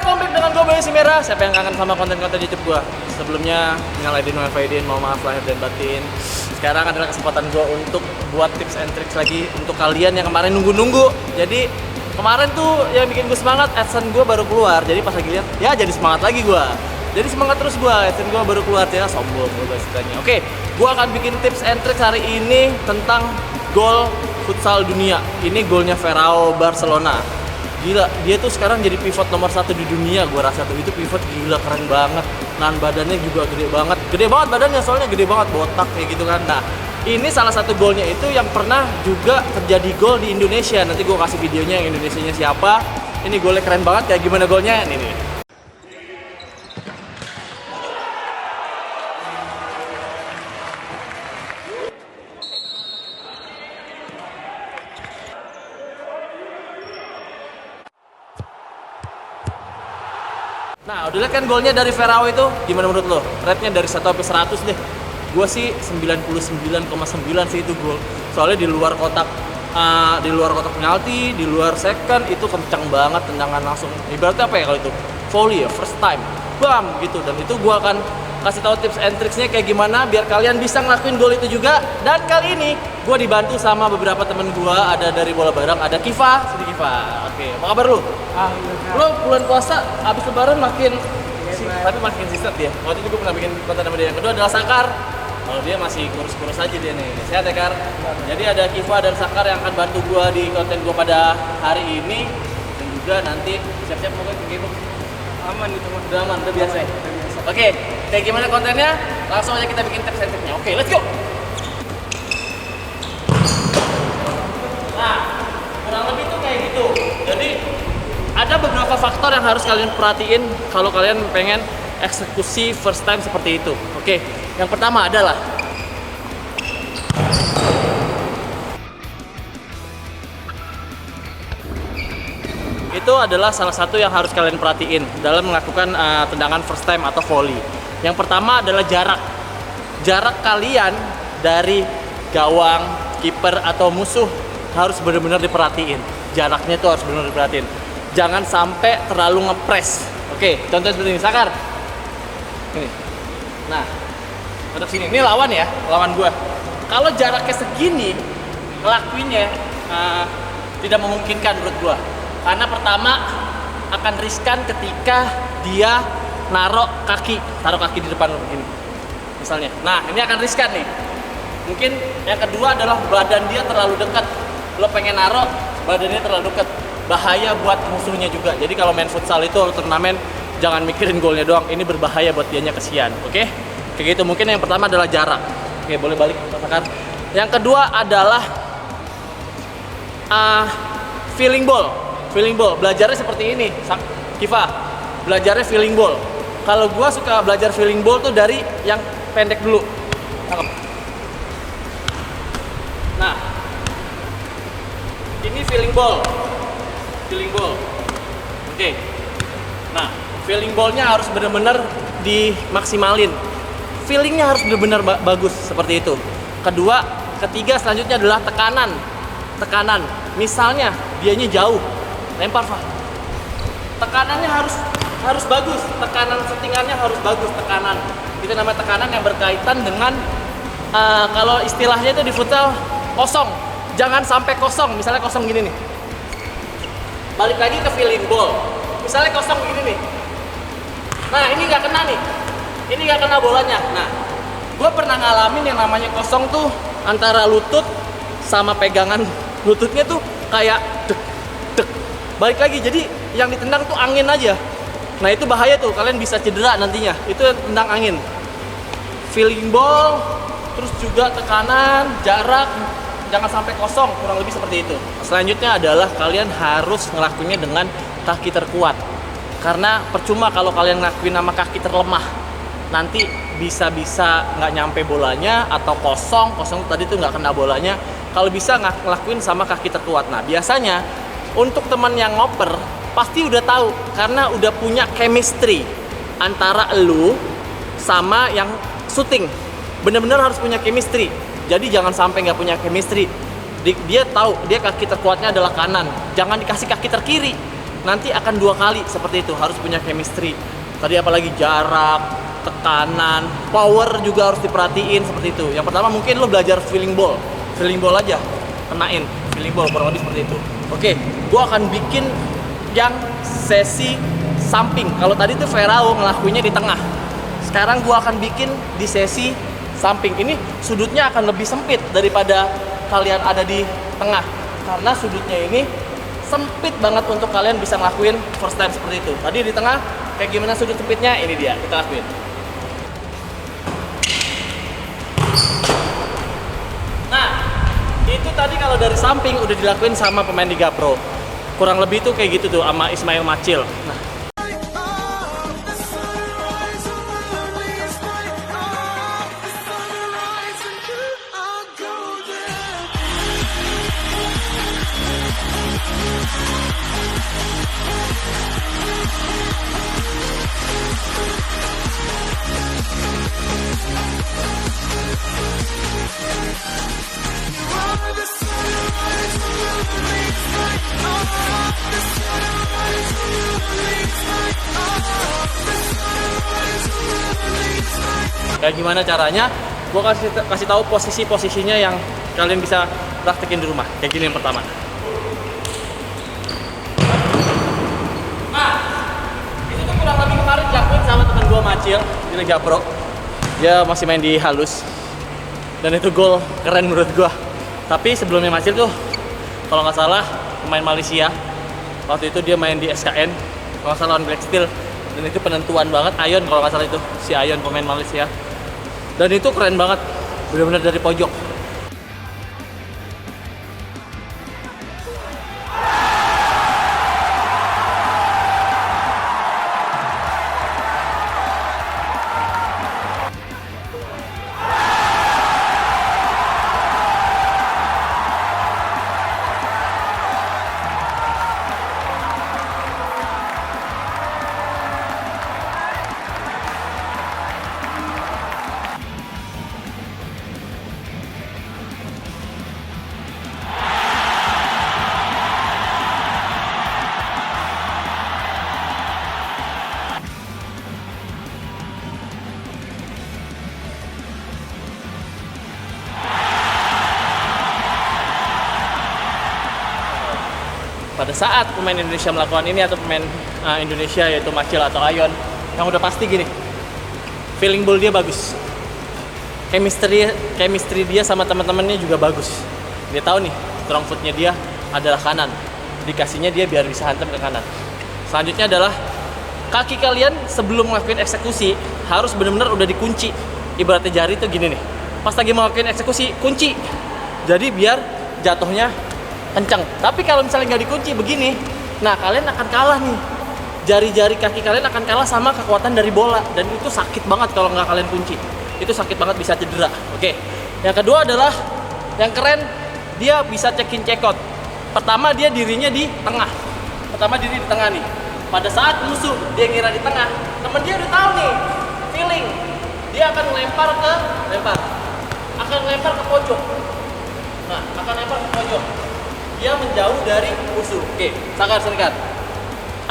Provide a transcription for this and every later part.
Welcome back dengan gue Bayu Si Merah. Siapa yang kangen sama konten-konten YouTube gue? Sebelumnya, minal aidin wal faidin, mohon maaf lahir dan batin. Sekarang adalah kesempatan gue untuk buat tips and tricks lagi untuk kalian yang kemarin nunggu-nunggu. Jadi kemarin tuh yang bikin gue semangat, AdSense gue baru keluar. Jadi pas lagi lihat, ya jadi semangat lagi gue. Jadi semangat terus gue, AdSense gue baru keluar. Ya sombong gue istilahnya. Oke, gue akan bikin tips and tricks hari ini tentang gol futsal dunia. Ini golnya Ferrao Barcelona. Gila, dia tuh sekarang jadi pivot nomor 1 di dunia. Gue rasa tuh itu pivot gila, keren banget. Nahan badannya juga gede banget badannya, soalnya gede banget, botak kayak gitu kan. Nah, ini salah satu golnya itu yang pernah juga terjadi gol di Indonesia. Nanti gue kasih videonya yang Indonesianya siapa. Ini golnya keren banget, kayak gimana golnya ini nih. Nah, udah lihat kan golnya dari Ferrao itu? Gimana menurut lo? Rate-nya dari 1 sampai 100 deh. Gue sih 99,9 sih itu gol. Soalnya di luar kotak penalti, di luar second itu kencang banget, tendangan langsung. Ibaratnya apa ya kalau itu? Volley ya, first time. Bam gitu. Dan itu gue akan kasih tahu tips and tricksnya kayak gimana biar kalian bisa ngelakuin gol itu juga. Dan kali ini gue dibantu sama beberapa temen gue, ada dari Bola Bareng, ada Kiva, sini Kiva. Oke, apa kabar lu? Lo bulan puasa abis lebaran makin tapi makin sistem dia. Waktu itu gue pernah bikin konten sama dia. Yang kedua adalah Sakar. Kalau dia masih kurus-kurus aja dia nih. Sehat ya Kar? Jadi ada Kiva dan Sakar yang akan bantu gue di konten gue pada hari ini. Dan juga nanti siap-siap mau ke game. Aman gitu mah. Udah aman, udah biasa ya? Oke, kayak gimana kontennya? Langsung aja kita bikin tips and triknya. Oke, let's go! Nah, kurang lebih tuh kayak gitu. Jadi ada beberapa faktor yang harus kalian perhatiin kalau kalian pengen eksekusi first time seperti itu. Oke, yang pertama adalah itu adalah salah satu yang harus kalian perhatiin dalam melakukan tendangan first time atau volley. Yang pertama adalah jarak. Jarak kalian dari gawang, kiper atau musuh harus benar-benar diperhatiin. Jaraknya itu harus benar-benar diperhatiin. Jangan sampai terlalu ngepres. Oke, contoh seperti ini, Sakar. Ini. Nah, untuk sini. Ini lawan ya, lawan gua. Kalau jaraknya segini, ngelakuinnya tidak memungkinkan menurut gua. Karena pertama akan riskan ketika dia taruh kaki di depan ini. Misalnya. Nah, ini akan riskan nih. Mungkin yang kedua adalah badan dia terlalu dekat. Lo pengen naruh, badannya terlalu dekat. Bahaya buat musuhnya juga. Jadi kalau main futsal itu turnamen jangan mikirin golnya doang. Ini berbahaya buat dianya, kesian. Oke? Kayak gitu. Mungkin yang pertama adalah jarak. Oke, boleh balik katakan. Yang kedua adalah feeling ball. Feeling ball. Belajarnya seperti ini. Kiva, belajarnya feeling ball. Kalau gua suka belajar feeling ball tuh dari yang pendek dulu. Tangkap. Nah, ini feeling ball. Feeling ball. Oke. Nah, feeling ballnya harus benar-benar dimaksimalin. Feelingnya harus benar-benar bagus seperti itu. Ketiga selanjutnya adalah tekanan. Tekanan. Misalnya dianya jauh, lempar Pak. Tekanannya harus bagus. Tekanan settingannya harus bagus. Tekanan. Itu namanya tekanan yang berkaitan dengan kalau istilahnya itu di futsal kosong. Jangan sampai kosong. Misalnya kosong gini nih. Balik lagi ke feeling ball. Misalnya kosong begini nih. Nah, ini nggak kena nih. Ini nggak kena bolanya. Nah, gue pernah ngalamin yang namanya kosong tuh antara lutut sama pegangan lututnya tuh kayak dek. Balik lagi, jadi yang ditendang tuh angin aja. Nah, itu bahaya tuh. Kalian bisa cedera nantinya. Itu tendang angin. Feeling ball, terus juga tekanan, jarak. Jangan sampai kosong, kurang lebih seperti itu. Selanjutnya adalah kalian harus ngelakuinnya dengan kaki terkuat. Karena percuma kalau kalian ngelakuin sama kaki terlemah. Nanti bisa-bisa nggak nyampe bolanya atau kosong tadi tuh nggak kena bolanya. Kalau bisa ngelakuin sama kaki terkuat. Nah, biasanya untuk teman yang ngoper pasti udah tahu karena udah punya chemistry antara elu sama yang shooting. Bener-bener harus punya chemistry. Jadi jangan sampai nggak punya chemistry. Dia tahu dia kaki terkuatnya adalah kanan. Jangan dikasih kaki terkiri. nanti akan 2 kali seperti itu, harus punya chemistry. Tadi apalagi jarak, tekanan, power juga harus diperhatiin seperti itu. Yang pertama mungkin lo belajar feeling ball aja, kenain feeling ball kurang lebih seperti itu. Oke, gua akan bikin yang sesi samping. Kalau tadi tuh Ferrao ngelakuinnya di tengah, sekarang gua akan bikin di sesi samping. Ini sudutnya akan lebih sempit daripada kalian ada di tengah, karena sudutnya ini sempit banget untuk kalian bisa ngelakuin first time seperti itu. Tadi di tengah kayak gimana sudut sempitnya, ini dia kita lakuin. Nah, itu tadi kalau dari samping udah dilakuin sama pemain Liga Pro. Kurang lebih tuh kayak gitu tuh sama Ismail Macil. Nah, kayak gimana caranya? Gue kasih tahu posisinya yang kalian bisa praktekin di rumah. Kayak gini yang pertama. Nah, itu tuh kurang lebih kemarin dilakuin sama teman gue Macil di Liga Pro. Dia masih main di halus. Dan itu gol keren menurut gue. Tapi sebelumnya Macil tuh, kalau nggak salah pemain Malaysia. Waktu itu dia main di SKN, kalau nggak salah lawan Black Steel. Dan itu penentuan banget, Ayon kalau nggak salah itu, si Ayon pemain Malaysia. Dan itu keren banget, benar-benar dari pojok. Pada saat pemain Indonesia melakukan ini atau pemain Indonesia yaitu Macil atau Ayon, yang udah pasti gini, feeling ball dia bagus, chemistry dia sama teman-temannya juga bagus. Dia tahu nih strong footnya dia adalah kanan, dikasihnya dia biar bisa hantam ke kanan. Selanjutnya adalah kaki kalian sebelum ngelakuin eksekusi harus benar-benar udah dikunci. Ibaratnya jari tuh gini nih, pas lagi mau ngelakuin eksekusi kunci, jadi biar jatuhnya kencang. Tapi kalau misalnya nggak dikunci begini, nah kalian akan kalah nih. Jari-jari kaki kalian akan kalah sama kekuatan dari bola, dan itu sakit banget kalau nggak kalian kunci. Itu sakit banget, bisa cedera. Oke. Yang kedua adalah yang keren, dia bisa check in check out. Pertama dia dirinya di tengah. Pertama diri di tengah nih. Pada saat musuh dia ngira di tengah, temen dia udah tahu nih feeling. Dia akan lempar ke pojok. Nah, akan lempar ke pojok. Dia menjauh dari musuh. Oke, sedekat.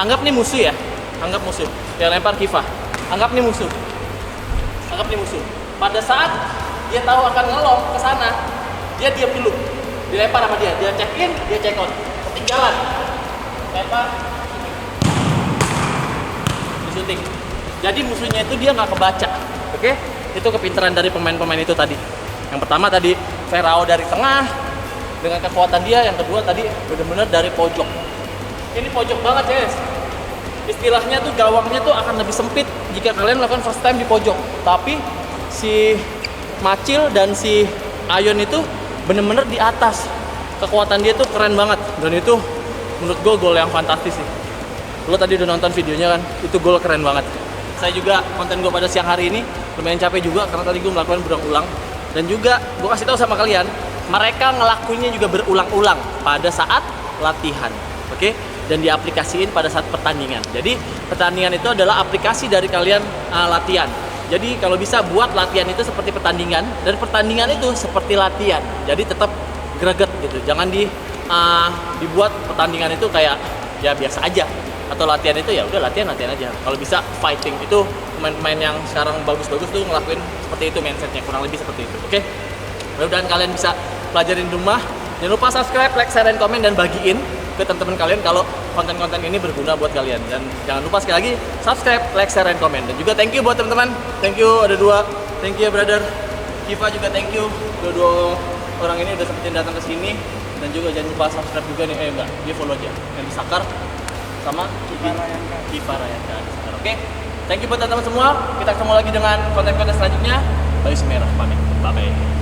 Anggap nih musuh ya. Anggap musuh. Dia lempar kifah. Anggap nih musuh. Pada saat dia tahu akan ngelong ke sana, dia diam dulu. Dilempar sama dia. Dia check in, dia check out. Ketinggalan. Lempar. Di shooting. Jadi musuhnya itu dia nggak kebaca. Oke? Itu kepintaran dari pemain-pemain itu tadi. Yang pertama tadi Ferrao dari tengah dengan kekuatan dia, yang kedua tadi benar-benar dari pojok. Ini pojok banget, guys. Istilahnya tuh gawangnya tuh akan lebih sempit jika kalian melakukan first time di pojok. Tapi si Macil dan si Ayon itu benar-benar di atas. Kekuatan dia tuh keren banget, dan itu menurut gue gol yang fantastis sih. Lo tadi udah nonton videonya kan, itu gol keren banget. Saya juga konten gue pada siang hari ini lumayan capek juga karena tadi gue melakukan berulang-ulang. Dan juga gue kasih tahu sama kalian, mereka ngelakuinnya juga berulang-ulang pada saat latihan, oke? Dan diaplikasiin pada saat pertandingan. Jadi pertandingan itu adalah aplikasi dari kalian latihan. Jadi kalau bisa buat latihan itu seperti pertandingan, dan pertandingan itu seperti latihan. Jadi tetap greget gitu. Jangan dibuat pertandingan itu kayak ya biasa aja, atau latihan itu ya udah latihan aja. Kalau bisa fighting, itu pemain-pemain yang sekarang bagus-bagus tuh ngelakuin seperti itu mindsetnya, kurang lebih seperti itu. Oke, mudah-mudahan kalian bisa pelajarin di rumah. Jangan lupa subscribe, like, share, dan komen, dan bagiin ke teman-teman kalian kalau konten-konten ini berguna buat kalian. Dan jangan lupa sekali lagi subscribe, like, share, dan komen. Dan juga thank you buat teman-teman. Thank you, ada 2. Thank you ya brother. Kiva juga thank you. Dua orang ini udah sempetin datang ke sini. Dan juga jangan lupa subscribe juga nih. Enggak, dia follow aja. Yang Sakar sama Kiva Rayanka. Oke. Thank you buat teman-teman semua. Kita ketemu lagi dengan konten-konten selanjutnya. Bayu Semerah pamit. Bye bye.